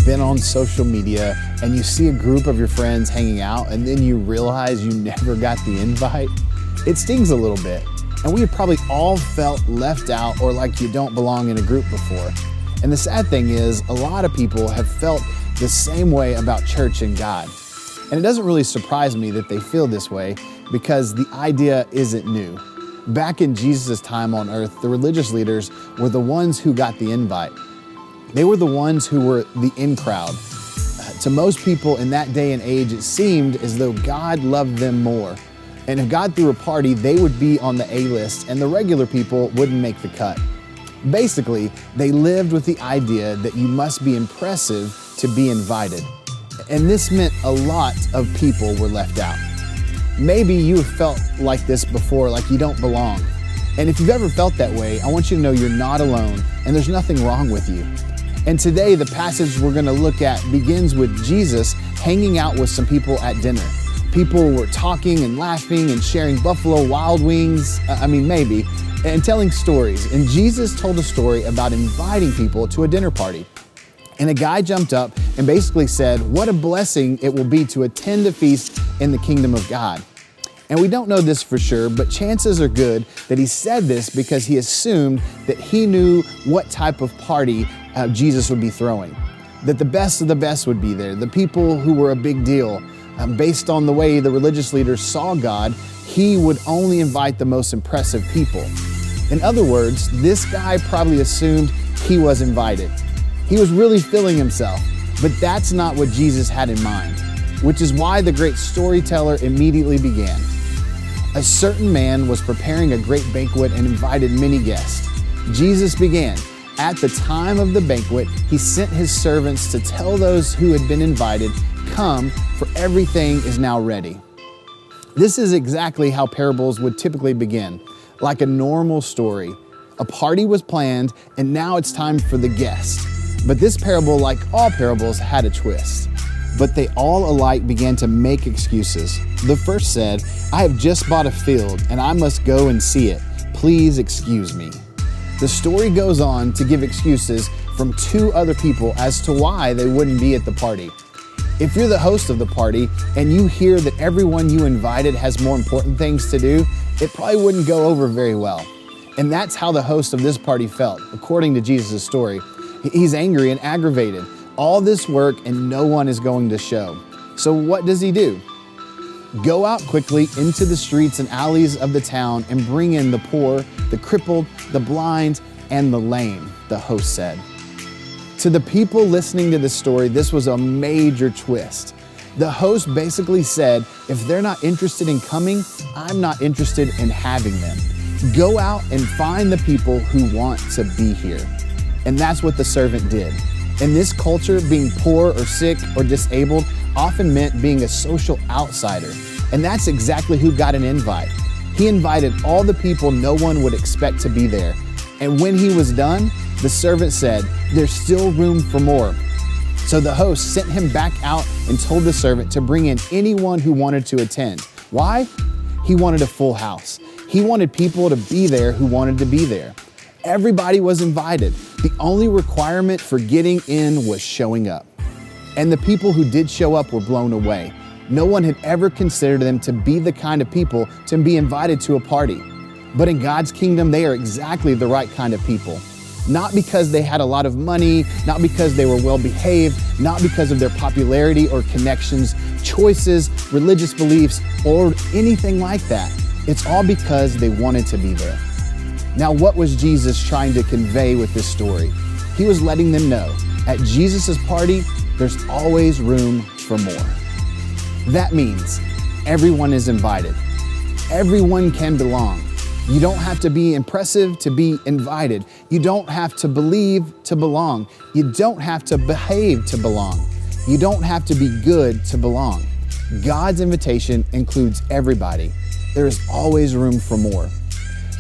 been on social media and you see a group of your friends hanging out and then you realize you never got the invite? It stings a little bit. And we have probably all felt left out or like you don't belong in a group before. And the sad thing is, a lot of people have felt the same way about church and God. And it doesn't really surprise me that they feel this way because the idea isn't new. Back in Jesus' time on earth, the religious leaders were the ones who got the invite. They were the ones who were the in crowd. To most people in that day and age, it seemed as though God loved them more. And if God threw a party, they would be on the A-list and the regular people wouldn't make the cut. Basically, they lived with the idea that you must be impressive to be invited. And this meant a lot of people were left out. Maybe you have felt like this before, like you don't belong. And if you've ever felt that way, I want you to know you're not alone and there's nothing wrong with you. And today, the passage we're gonna look at begins with Jesus hanging out with some people at dinner. People were talking and laughing and sharing Buffalo Wild Wings, maybe, and telling stories. And Jesus told a story about inviting people to a dinner party. And a guy jumped up and basically said, what a blessing it will be to attend a feast in the kingdom of God. And we don't know this for sure, but chances are good that he said this because he assumed that he knew what type of party Jesus would be throwing. That the best of the best would be there, the people who were a big deal. Based on the way the religious leaders saw God, he would only invite the most impressive people. In other words, this guy probably assumed he was invited. He was really feeling himself, but that's not what Jesus had in mind, which is why the great storyteller immediately began. A certain man was preparing a great banquet and invited many guests. Jesus began. At the time of the banquet, he sent his servants to tell those who had been invited, "Come, for everything is now ready." This is exactly how parables would typically begin, like a normal story. A party was planned, and now it's time for the guests. But this parable, like all parables, had a twist. But they all alike began to make excuses. The first said, "I have just bought a field, and I must go and see it. Please excuse me." The story goes on to give excuses from two other people as to why they wouldn't be at the party. If you're the host of the party and you hear that everyone you invited has more important things to do, it probably wouldn't go over very well. And that's how the host of this party felt, according to Jesus' story. He's angry and aggravated. All this work and no one is going to show. So what does he do? Go out quickly into the streets and alleys of the town and bring in the poor, the crippled, the blind, and the lame, the host said. To the people listening to this story, this was a major twist. The host basically said, if they're not interested in coming, I'm not interested in having them. Go out and find the people who want to be here. And that's what the servant did. In this culture, being poor or sick or disabled often meant being a social outsider. And that's exactly who got an invite. He invited all the people no one would expect to be there. And when he was done, the servant said, there's still room for more. So the host sent him back out and told the servant to bring in anyone who wanted to attend. Why? He wanted a full house. He wanted people to be there who wanted to be there. Everybody was invited. The only requirement for getting in was showing up. And the people who did show up were blown away. No one had ever considered them to be the kind of people to be invited to a party. But in God's kingdom, they are exactly the right kind of people. Not because they had a lot of money, not because they were well behaved, not because of their popularity or connections, choices, religious beliefs, or anything like that. It's all because they wanted to be there. Now, what was Jesus trying to convey with this story? He was letting them know, at Jesus' party, there's always room for more. That means everyone is invited. Everyone can belong. You don't have to be impressive to be invited. You don't have to believe to belong. You don't have to behave to belong. You don't have to be good to belong. God's invitation includes everybody. There is always room for more.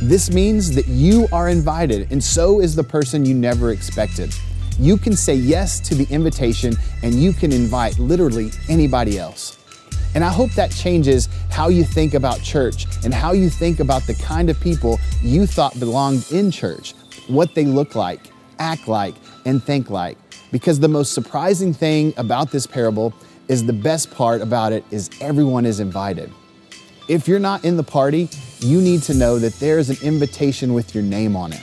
This means that you are invited, and so is the person you never expected. You can say yes to the invitation, and you can invite literally anybody else. And I hope that changes how you think about church and how you think about the kind of people you thought belonged in church, what they look like, act like, and think like. Because the most surprising thing about this parable is the best part about it is everyone is invited. If you're not in the party, you need to know that there is an invitation with your name on it.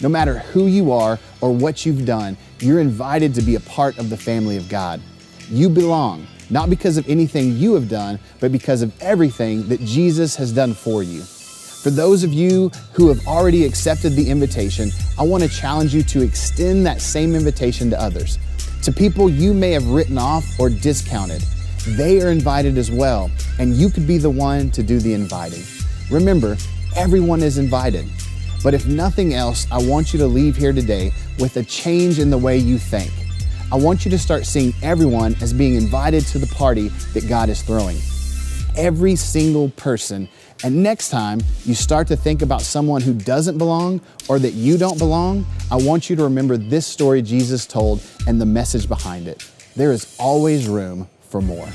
No matter who you are or what you've done, you're invited to be a part of the family of God. You belong, not because of anything you have done, but because of everything that Jesus has done for you. For those of you who have already accepted the invitation, I want to challenge you to extend that same invitation to others, to people you may have written off or discounted. They are invited as well, and you could be the one to do the inviting. Remember, everyone is invited. But if nothing else, I want you to leave here today with a change in the way you think. I want you to start seeing everyone as being invited to the party that God is throwing. Every single person. And next time you start to think about someone who doesn't belong or that you don't belong, I want you to remember this story Jesus told and the message behind it. There is always room for more.